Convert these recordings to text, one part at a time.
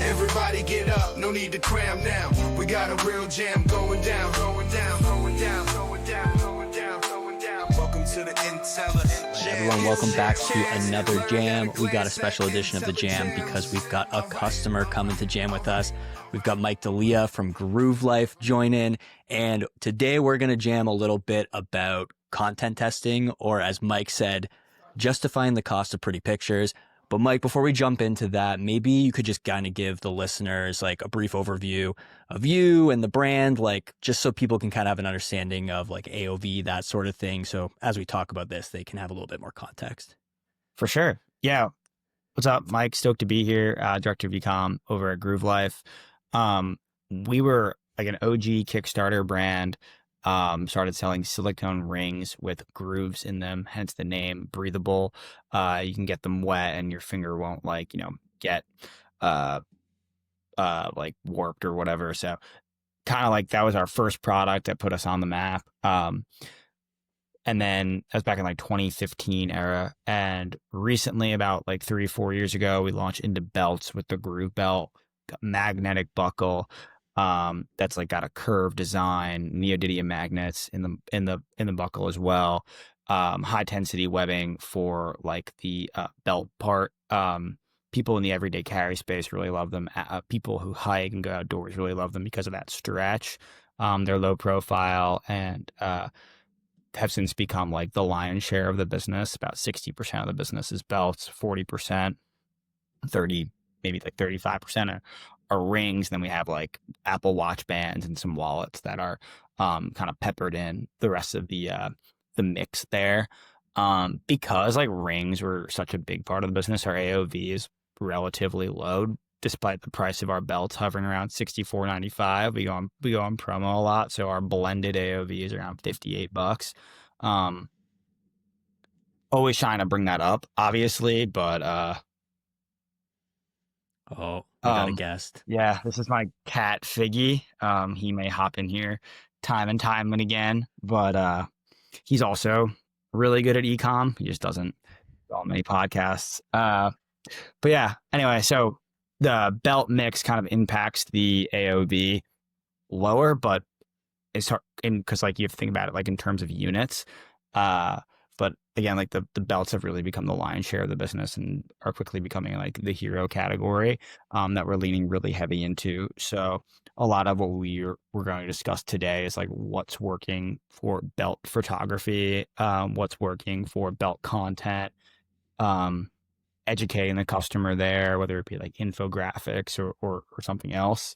Everybody get up, no need to cram now. We got a real jam going down, going down, going down, going down, going down, going down. Welcome to the IntelliJAMS. Everyone, welcome back to another jam. We got a special edition of the jam because we've got a customer coming to jam with us. We've got Mike De Lia from Groove Life join in, and today we're going to jam a little bit about content testing, or as Mike said, justifying the cost of pretty pictures. But Mike, before we jump into that, maybe you could just kind of give the listeners like a brief overview of you and the brand, like just so people can kind of have an understanding of like AOV, that sort of thing. So as we talk about this, they can have a little bit more context. For sure. Yeah. What's up, Mike? Stoked to be here. Director of Ecom over at Groove Life. We were like an OG Kickstarter brand. Started selling silicone rings with grooves in them, hence the name. Breathable. You can get them wet and your finger won't get like warped or whatever. So kind of like that was our first product that put us on the map. And then that was back in like 2015 era. And recently, about like 3-4 years ago, we launched into belts with the Groove belt, magnetic buckle. That's like got a curved design, neodymium magnets in the buckle as well. High density webbing for like the belt part. People in the everyday carry space really love them. People who hike and go outdoors really love them because of that stretch. They're low profile and have since become like the lion's share of the business. About 60% of the business is belts, 40%, 30, maybe like 35% are rings. Then we have like Apple Watch bands and some wallets that are kind of peppered in the rest of the mix there. Because like rings were such a big part of the business, our AOV is relatively low, despite the price of our belts hovering around $64.95. We go on promo a lot, so our blended AOV is around $58. Always trying to bring that up, obviously, but Oh, I got a guest. yeah, this is my cat Figgy. He may hop in here time and time and again, but he's also really good at ecom. He just doesn't do all many podcasts. But yeah, anyway, so the belt mix kind of impacts the AOV lower, but it's hard because like you have to think about it like in terms of units. But again, like the belts have really become the lion's share of the business and are quickly becoming like the hero category that we're leaning really heavy into. So a lot of what we're going to discuss today is like what's working for belt photography, what's working for belt content, educating the customer there, whether it be like infographics or something else.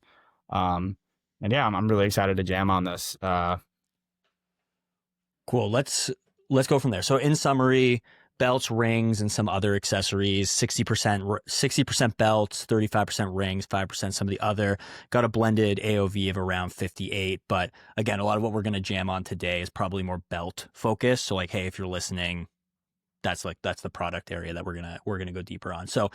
And yeah, I'm really excited to jam on this. Cool. Let's go from there. So in summary, belts, rings, and some other accessories, 60% belts, 35% rings, 5% some of the other. Got a blended AOV of around 58. But again, a lot of what we're going to jam on today is probably more belt focused. So like, hey, if you're listening, that's the product area that we're gonna go deeper on. So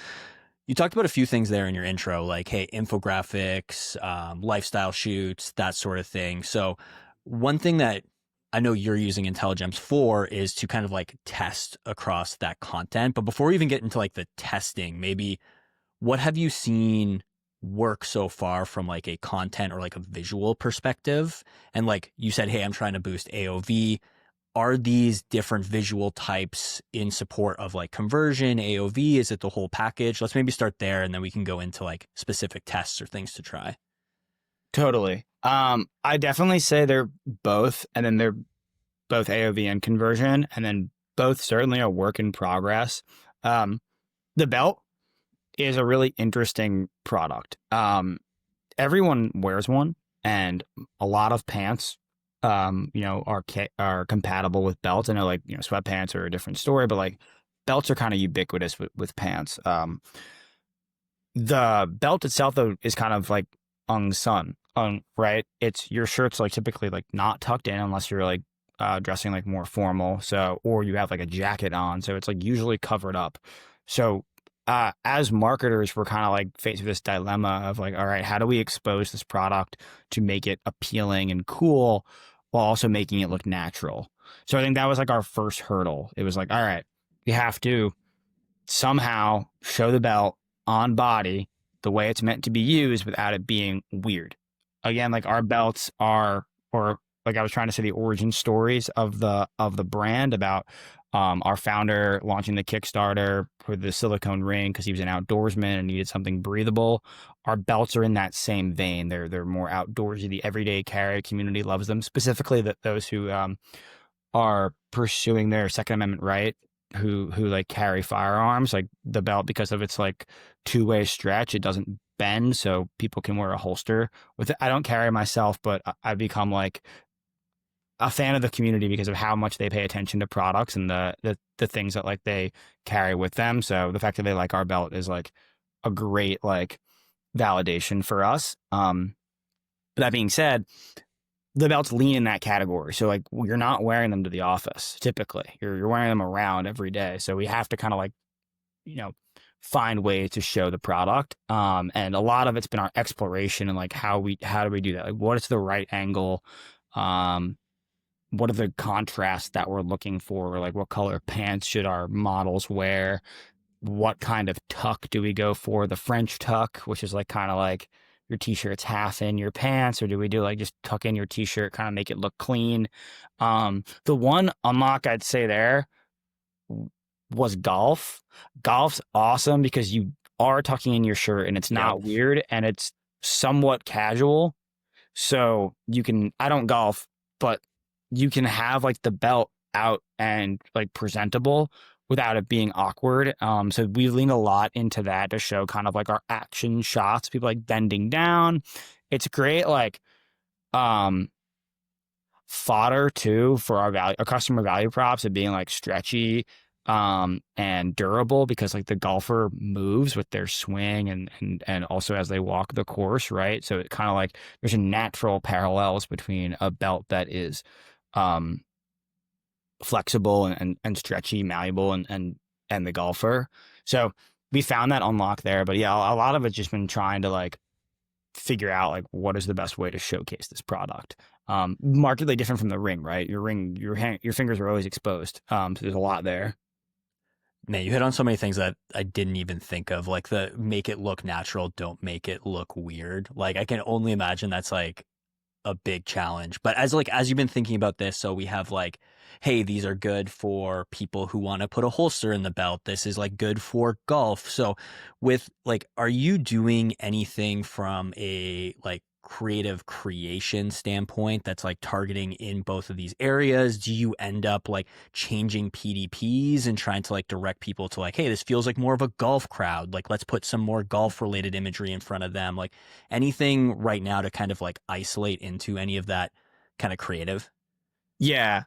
you talked about a few things there in your intro, like, hey, infographics, lifestyle shoots, that sort of thing. So one thing that I know you're using IntelliJAMS for is to kind of like test across that content. But before we even get into like the testing, maybe what have you seen work so far from like a content or like a visual perspective? And like you said, hey, I'm trying to boost AOV. Are these different visual types in support of like conversion, AOV? Is it the whole package? Let's maybe start there and then we can go into like specific tests or things to try. Totally. I definitely say they're both, and then they're both AOV and conversion, and then both certainly a work in progress. The belt is a really interesting product. Everyone wears one, and a lot of pants, are compatible with belts. I know like, sweatpants are a different story, but like belts are kind of ubiquitous with pants. The belt itself though is kind of like unsung. Right? It's your shirt's like typically like not tucked in unless you're like dressing like more formal. So, or you have like a jacket on. So it's like usually covered up. So as marketers, we're kind of like faced with this dilemma of like, all right, how do we expose this product to make it appealing and cool while also making it look natural? So I think that was like our first hurdle. It was like, all right, you have to somehow show the belt on body the way it's meant to be used without it being weird. Again, like our belts are, or like I was trying to say, the origin stories of the brand about our founder launching the Kickstarter for the silicone ring because he was an outdoorsman and needed something breathable. Our belts are in that same vein. They're more outdoorsy. The everyday carry community loves them, specifically those who are pursuing their Second Amendment right, who like carry firearms. Like the belt, because of its like two-way stretch, it doesn't bend, so people can wear a holster with it. I don't carry myself, but I've become like a fan of the community because of how much they pay attention to products and the things that like they carry with them. So the fact that they like our belt is like a great like validation for us. That being said, the belts lean in that category. So like you're not wearing them to the office typically. You're wearing them around every day. So we have to kind of like, find ways to show the product. And a lot of it's been our exploration and like how do we do that? Like what is the right angle? What are the contrasts that we're looking for? Like what color pants should our models wear? What kind of tuck do we go for? The French tuck, which is like kind of like your t-shirt's half in your pants, or do we do like just tuck in your t-shirt, kind of make it look clean? The one unlock I'd say there was golf. Golf's awesome because you are tucking in your shirt and it's not weird and it's somewhat casual. So I don't golf, but you can have like the belt out and like presentable without it being awkward. So we lean a lot into that to show kind of like our action shots, people like bending down. It's great, like, fodder too for our customer value props of being like stretchy, and durable, because like the golfer moves with their swing and also as they walk the course, right? So it kind of like there's a natural parallels between a belt that is, flexible and stretchy, malleable, and the golfer. So we found that unlock there, but yeah, a lot of it's just been trying to like figure out like what is the best way to showcase this product. Markedly different from the ring, right? Your fingers are always exposed. So there's a lot there. Man, you hit on so many things that I didn't even think of, like the make it look natural, don't make it look weird. Like I can only imagine that's like a big challenge. But as you've been thinking about this, so we have like, hey, these are good for people who want to put a holster in the belt. This is like good for golf. So with like, are you doing anything from a like creative creation standpoint that's like targeting in both of these areas? Do you end up like changing PDPs and trying to like direct people to like, hey, this feels like more of a golf crowd, like let's put some more golf related imagery in front of them? Like anything right now to kind of like isolate into any of that kind of creative? Yeah.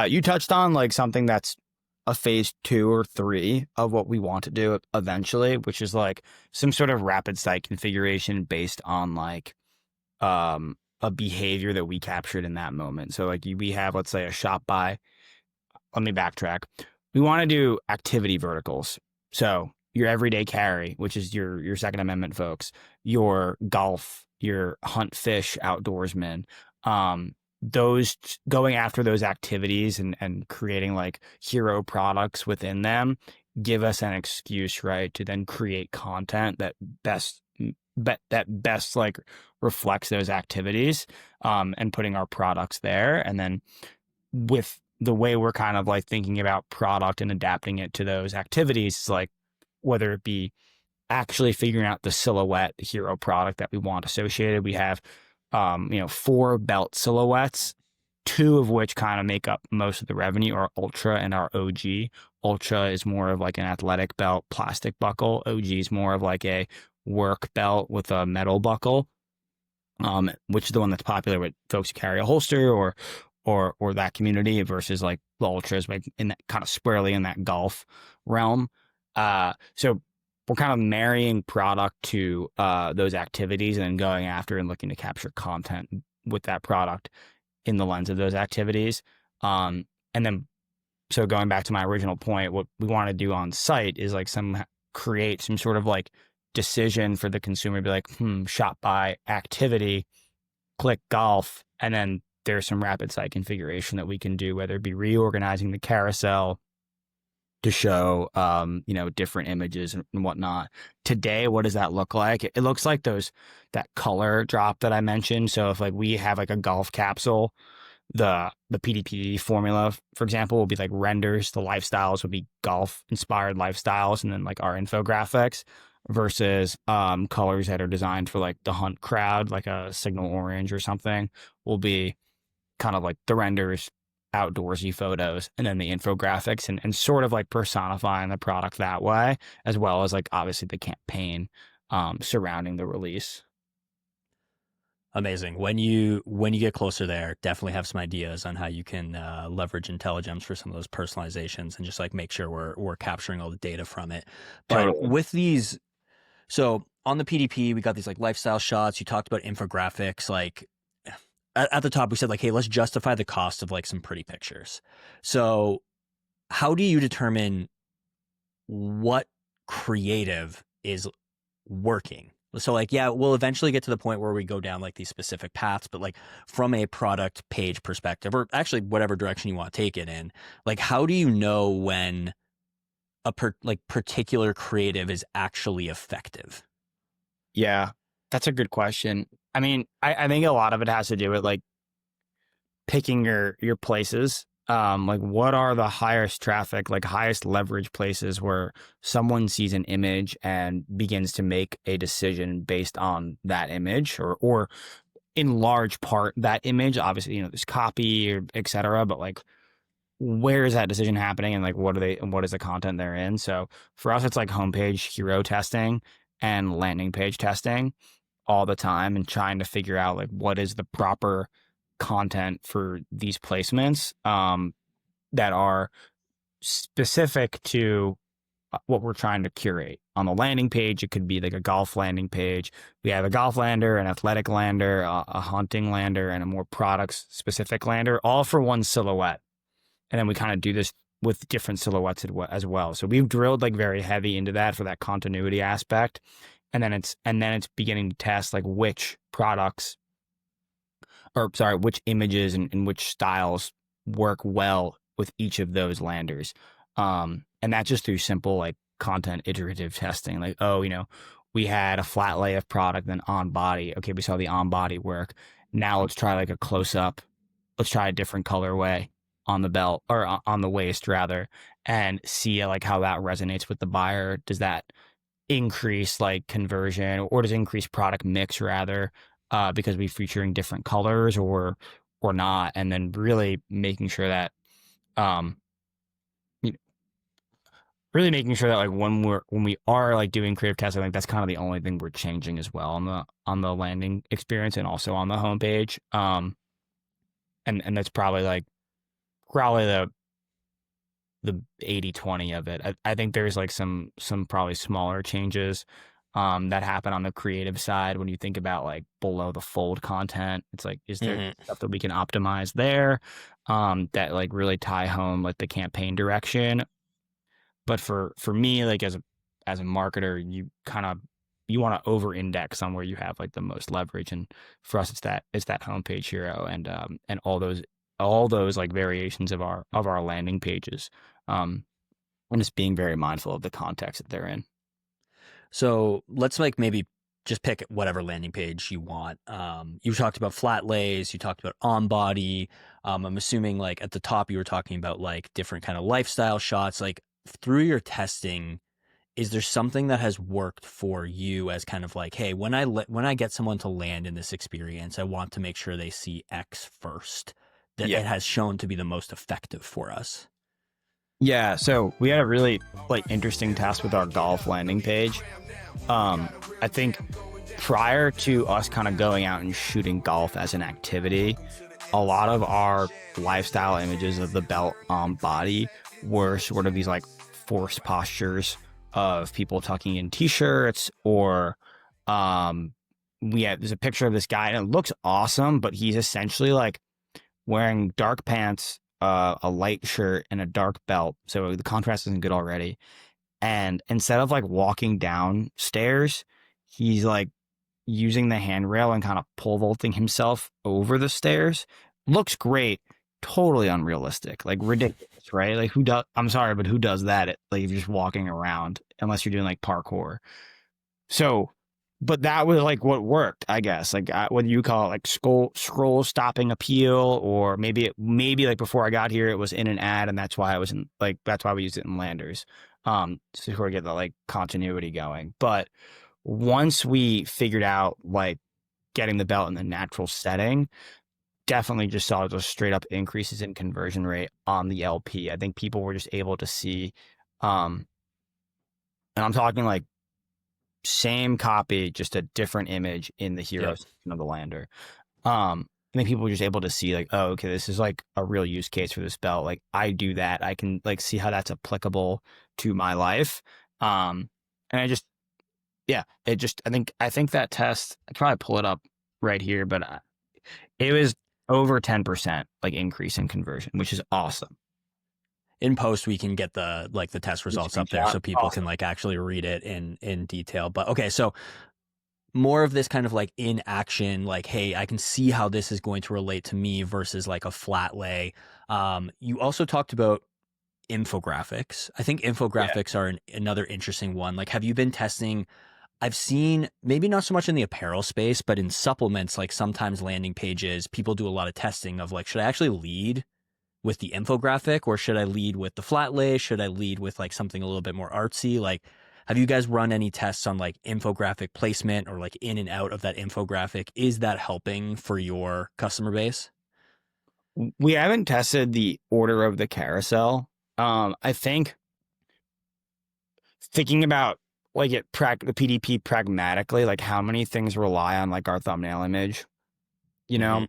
You touched on like something that's a phase 2 or 3 of what we want to do eventually, which is like some sort of rapid site configuration based on like a behavior that we captured in that moment. So like we have, let's say, a shop by. Let me backtrack. We want to do activity verticals. So your everyday carry, which is your Second Amendment folks, your golf, your hunt, fish, outdoorsmen, those going after those activities and creating like hero products within them give us an excuse, right, to then create content that best like reflects those activities, and putting our products there. And then with the way we're kind of like thinking about product and adapting it to those activities, like whether it be actually figuring out the silhouette, the hero product that we want associated. We have 4 belt silhouettes, 2 of which kind of make up most of the revenue, are Ultra and our OG. Ultra is more of like an athletic belt, plastic buckle. OG is more of like a work belt with a metal buckle, which is the one that's popular with folks who carry a holster or that community, versus like the Ultras, like in that kind of squarely in that golf realm. So we're kind of marrying product to those activities and then going after and looking to capture content with that product in the lens of those activities. And then, so going back to my original point, what we want to do on site is like create some sort of like decision for the consumer to be like, shop by activity, click golf, and then there's some rapid site configuration that we can do, whether it be reorganizing the carousel, to show, different images and whatnot. Today, what does that look like? It looks like that color drop that I mentioned. So if like we have like a golf capsule, the PDP formula, for example, will be like renders. The lifestyles would be golf inspired lifestyles, and then like our infographics versus colors that are designed for like the hunt crowd, like a signal orange or something, will be kind of like the renders, outdoorsy photos, and then the infographics, and sort of like personifying the product that way, as well as like obviously the campaign surrounding the release. Amazing. When you get closer there, definitely have some ideas on how you can leverage IntelliJAMS for some of those personalizations and just like make sure we're capturing all the data from it. But Totally. with these, so on the PDP, we got these like lifestyle shots. You talked about infographics. Like at the top, we said like, hey, let's justify the cost of like some pretty pictures. So how do you determine what creative is working? So like, yeah, we'll eventually get to the point where we go down like these specific paths, but like from a product page perspective, or actually whatever direction you want to take it in, like how do you know when a particular creative is actually effective? Yeah, that's a good question. I mean, I think a lot of it has to do with like picking your places. Like what are the highest traffic, like highest leverage places where someone sees an image and begins to make a decision based on that image, or in large part that image. Obviously, there's copy or et cetera, but like where is that decision happening, and like what is the content they're in? So for us, it's like homepage hero testing and landing page testing all the time, and trying to figure out like what is the proper content for these placements that are specific to what we're trying to curate. On the landing page, it could be like a golf landing page. We have a golf lander, an athletic lander, a hunting lander, and a more products specific lander, all for one silhouette. And then we kind of do this with different silhouettes as well. So we've drilled like very heavy into that for that continuity aspect. And then it's beginning to test like which images and which styles work well with each of those landers. And that's just through simple like content iterative testing. Like, we had a flat lay of product, then on body. Okay, we saw the on body work. Now let's try like a close up. Let's try a different colorway on the belt, or on the waist rather, and see like how that resonates with the buyer. Does that increase like conversion, or does it increase product mix rather, because we're featuring different colors or not? And then really making sure that like when we are like doing creative testing, like that's kind of the only thing we're changing as well on the landing experience and also on the homepage. And that's probably the 80-20 of it. I think there's like some probably smaller changes that happen on the creative side when you think about like below the fold content. It's like, is there stuff that we can optimize there that like really tie home like the campaign direction? But for me, like as a marketer, you want to over index on where you have like the most leverage, and for us it's that homepage hero and all those like variations of our landing pages, and just being very mindful of the context that they're in. So let's like maybe just pick whatever landing page you want. You talked about flat lays, you talked about on body. I'm assuming like at the top you were talking about like different kind of lifestyle shots. Like through your testing, is there something that has worked for you as kind of like, hey, when I get someone to land in this experience, I want to make sure they see X first, that it has shown to be the most effective for us? Yeah, so we had a really like interesting test with our golf landing page. I think prior to us kind of going out and shooting golf as an activity, a lot of our lifestyle images of the belt on body were sort of these like forced postures of people tucking in t-shirts, or there's a picture of this guy and it looks awesome, but he's essentially like wearing dark pants, a light shirt, and a dark belt. So the contrast isn't good already. And instead of like walking down stairs, he's like using the handrail and kind of pole vaulting himself over the stairs. Looks great. Totally unrealistic, like ridiculous. best, right? Like who does? I'm sorry, but who does that? Like if you're just walking around, unless you're doing like parkour. So, but that was like what worked, I guess. Like whether you call it like scroll stopping appeal, or maybe like before I got here, it was in an ad, and that's why I was in like that's why we used it in Landers, to sort of get the like continuity going. But once we figured out like getting the belt in the natural setting, definitely just saw those straight up increases in conversion rate on the LP. I think people were just able to see, and I'm talking like same copy, just a different image in the hero Yep. section of the lander. I think people were just able to see like, oh, okay, this is like a real use case for this belt. Like I do that. I can like see how that's applicable to my life. And I just, yeah, it just, I think that test, I try to pull it up right here, but it was over 10% like increase in conversion, which is awesome. In post, we can get the test results up there so people can like actually read it in detail. But okay, so more of this kind of like in action, like, hey, I can see how this is going to relate to me versus like a flat lay. You also talked about infographics. I think infographics are another interesting one. Like, have you been testing? I've seen maybe not so much in the apparel space, but in supplements, like sometimes landing pages, people do a lot of testing of like, should I actually lead with the infographic, or should I lead with the flat lay? Should I lead with like something a little bit more artsy? Like, have you guys run any tests on like infographic placement or like in and out of that infographic? Is that helping for your customer base? We haven't tested the order of the carousel. I think thinking about like the PDP pragmatically, like how many things rely on like our thumbnail image, you know,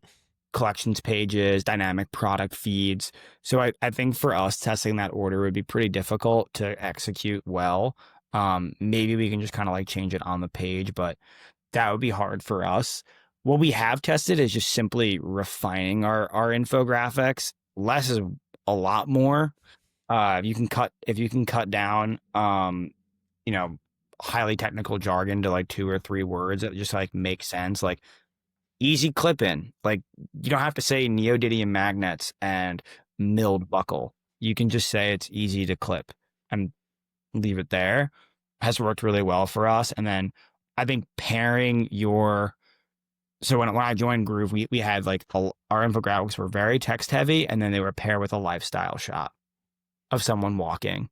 collections pages, dynamic product feeds. So I think for us, testing that order would be pretty difficult to execute well. Maybe we can just kind of like change it on the page, but that would be hard for us. What we have tested is just simply refining our infographics. Less is a lot more. If you can cut down, you know, highly technical jargon to like 2 or 3 words that just like make sense, like easy clip in. Like you don't have to say neodymium magnets and milled buckle. You can just say it's easy to clip and leave it there. Has worked really well for us. And then I think pairing your so when I joined Groove, we had like our infographics were very text heavy, and then they were paired with a lifestyle shot of someone walking.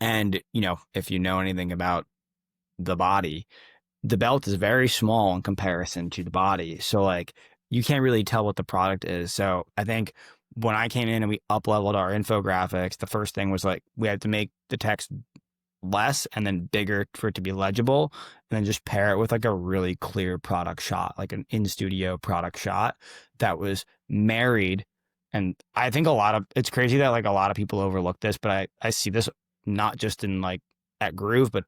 And, you know, if you know anything about the body, the belt is very small in comparison to the body. So like you can't really tell what the product is. So I think when I came in and we up leveled our infographics, the first thing was like we had to make the text less and then bigger for it to be legible, and then just pair it with like a really clear product shot, like an in-studio product shot that was married. And I think it's crazy that like a lot of people overlook this, but I see this not just in like at Groove, but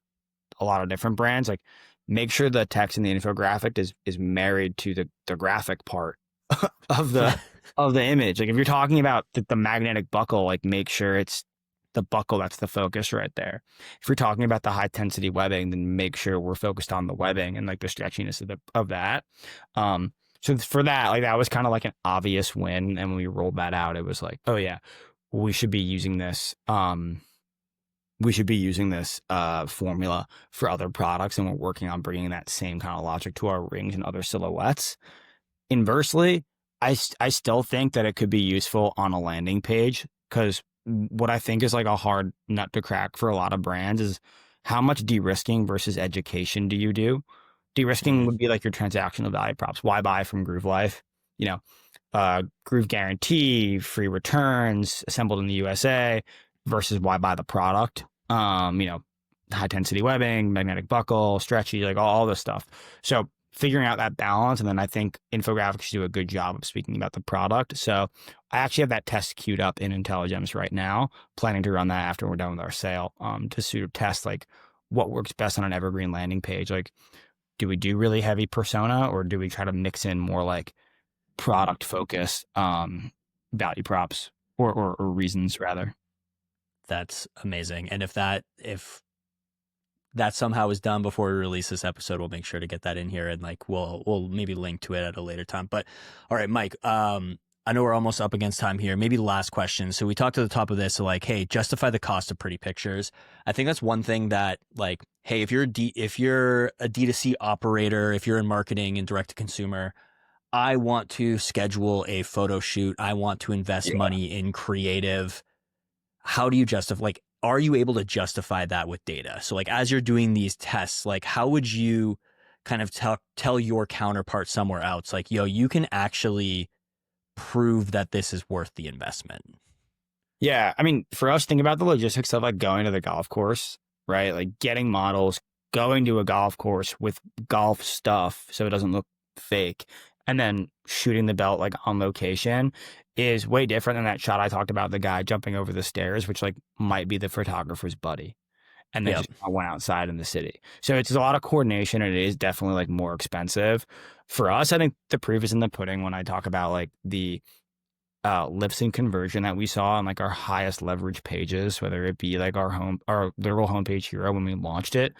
a lot of different brands. Like make sure the text in the infographic is married to the graphic part of the of the image. Like if you're talking about the magnetic buckle, like make sure it's the buckle that's the focus right there. If you're talking about the high intensity webbing, then make sure we're focused on the webbing and like the stretchiness of that. So for that, like that was kind of like an obvious win. And when we rolled that out, it was like, oh yeah, we should be using this. Formula for other products, and we're working on bringing that same kind of logic to our rings and other silhouettes. Inversely, I still think that it could be useful on a landing page, because what I think is like a hard nut to crack for a lot of brands is how much de-risking versus education do you do? De-risking would be like your transactional value props. Why buy from Groove Life? You know, Groove guarantee, free returns, assembled in the USA, versus why buy the product? You know, high intensity webbing, magnetic buckle, stretchy, like all this stuff. So figuring out that balance. And then I think infographics do a good job of speaking about the product. So I actually have that test queued up in IntelliJAMS right now, planning to run that after we're done with our sale, to sort of test like what works best on an evergreen landing page. Like, do we do really heavy persona, or do we try to mix in more like product focused value props or reasons rather? That's amazing. And if that somehow is done before we release this episode, we'll make sure to get that in here, and like we'll maybe link to it at a later time. But all right, Mike, I know we're almost up against time here. Maybe last question. So we talked at the top of this, so like, hey, justify the cost of pretty pictures. I think that's one thing that, like, hey, if you're a D2C operator, if you're in marketing and direct to consumer, I want to schedule a photo shoot. I want to invest money in creative. How do you justify, like, are you able to justify that with data? So like, as you're doing these tests, like, how would you kind of tell your counterpart somewhere else, like, yo, you can actually prove that this is worth the investment? Yeah. I mean, for us, think about the logistics of like going to the golf course, right? Like getting models, going to a golf course with golf stuff so it doesn't look fake, and then shooting the belt like on location is way different than that shot I talked about, the guy jumping over the stairs, which like might be the photographer's buddy. And then Yep. just went outside in the city. So it's a lot of coordination, and it is definitely like more expensive. For us, I think the proof is in the pudding when I talk about like the lip sync conversion that we saw on like our highest leverage pages, whether it be like our literal homepage hero when we launched it,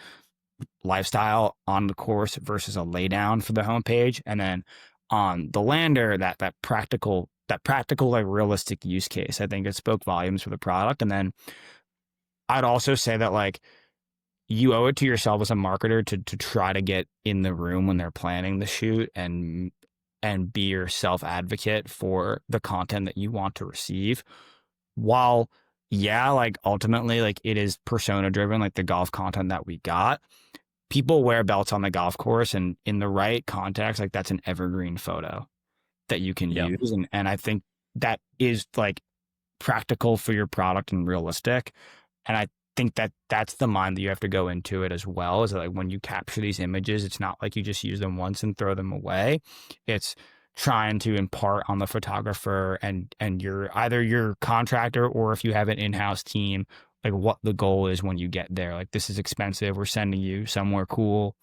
lifestyle on the course versus a laydown for the homepage, and then on the lander, that practical like realistic use case. I think it spoke volumes for the product. And then I'd also say that like you owe it to yourself as a marketer to try to get in the room when they're planning the shoot and be your self advocate for the content that you want to receive. While yeah, like ultimately like it is persona driven, like the golf content that we got, people wear belts on the golf course, and in the right context, like that's an evergreen photo that you can Yep. use. And I think that is like practical for your product and realistic. And I think that that's the mind that you have to go into it as well, is that like when you capture these images, it's not like you just use them once and throw them away. It's trying to impart on the photographer and either your contractor, or if you have an in-house team, like what the goal is when you get there. Like, this is expensive, we're sending you somewhere cool,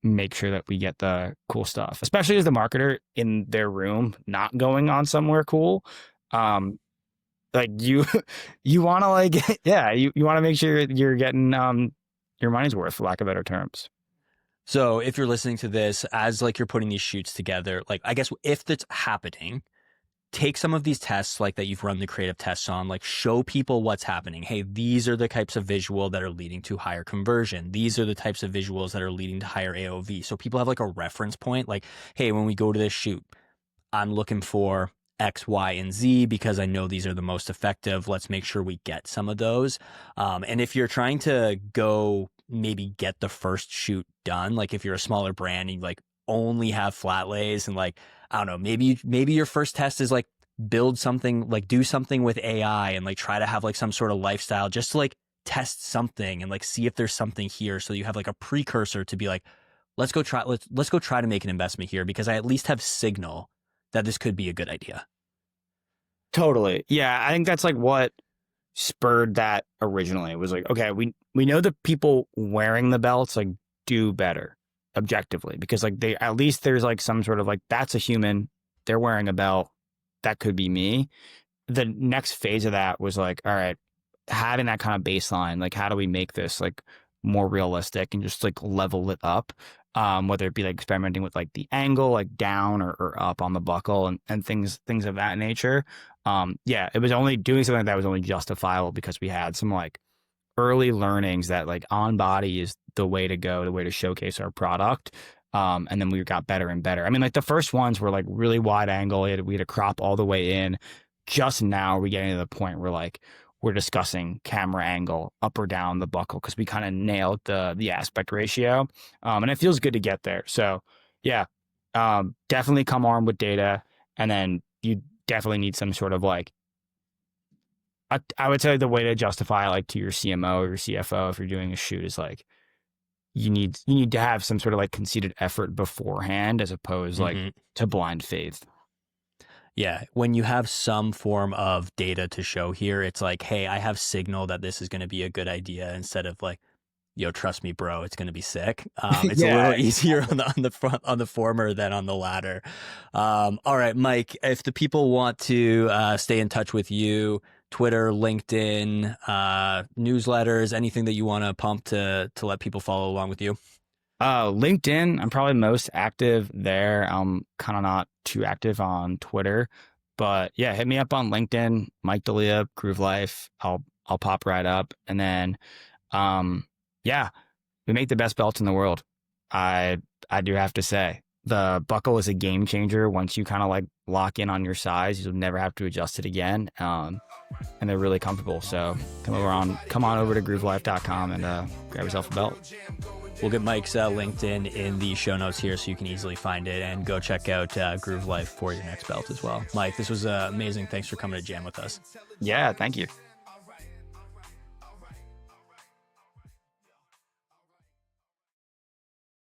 make sure that we get the cool stuff, especially as the marketer in their room, not going on somewhere cool. Like you want to like, yeah, you want to make sure you're getting your money's worth, for lack of better terms. So if you're listening to this as like you're putting these shoots together, like I guess if that's happening, take some of these tests like that you've run the creative tests on, like show people what's happening. Hey, these are the types of visual that are leading to higher conversion. These are the types of visuals that are leading to higher AOV. So people have like a reference point, like, hey, when we go to this shoot, I'm looking for X, Y, and Z because I know these are the most effective. Let's make sure we get some of those. And if you're trying to go maybe get the first shoot done, like if you're a smaller brand and you like only have flat lays and like, I don't know, maybe your first test is like build something, like do something with AI and like try to have like some sort of lifestyle just to like test something and like see if there's something here. So you have like a precursor to be like, let's go try to make an investment here because I at least have signal that this could be a good idea. Totally. Yeah. I think that's like what spurred that originally. It was like, okay, we know the people wearing the belts like do better objectively, because like they, at least there's like some sort of like, that's a human, they're wearing a belt, that could be me. The next phase of that was like, all right, having that kind of baseline, like how do we make this like more realistic and just like level it up? Whether it be like experimenting with like the angle, like down or up on the buckle and things of that nature. Yeah, it was only doing something like that was only justifiable because we had some like early learnings that like on body is the way to go, the way to showcase our product. And then we got better and better. I mean, like the first ones were like really wide angle. We had to crop all the way in. Just now we're getting to the point where like we're discussing camera angle up or down the buckle because we kind of nailed the aspect ratio. And it feels good to get there. So yeah, definitely come armed with data. And then you definitely need some sort of like, I would say the way to justify like to your CMO or your CFO if you're doing a shoot is like, you need to have some sort of like conceited effort beforehand as opposed like to blind faith. Yeah. When you have some form of data to show here, it's like, hey, I have signal that this is going to be a good idea instead of like, yo, trust me, bro, it's going to be sick. It's a little easier on the former than on the latter. All right, Mike, if the people want to stay in touch with you, Twitter, LinkedIn, newsletters, anything that you want to pump to let people follow along with you? LinkedIn, I'm probably most active there. I'm kind of not too active on Twitter, But yeah, hit me up on LinkedIn, Mike De Lia, Groove Life. I'll pop right up. And then, yeah, we make the best belts in the world. I do have to say, the buckle is a game changer. Once you kind of like lock in on your size, you'll never have to adjust it again. And they're really comfortable. So come on over to groovelife.com and grab yourself a belt. We'll get Mike's LinkedIn in the show notes here so you can easily find it, and go check out Groove Life for your next belt as well. Mike, this was amazing. Thanks for coming to jam with us. Yeah, thank you.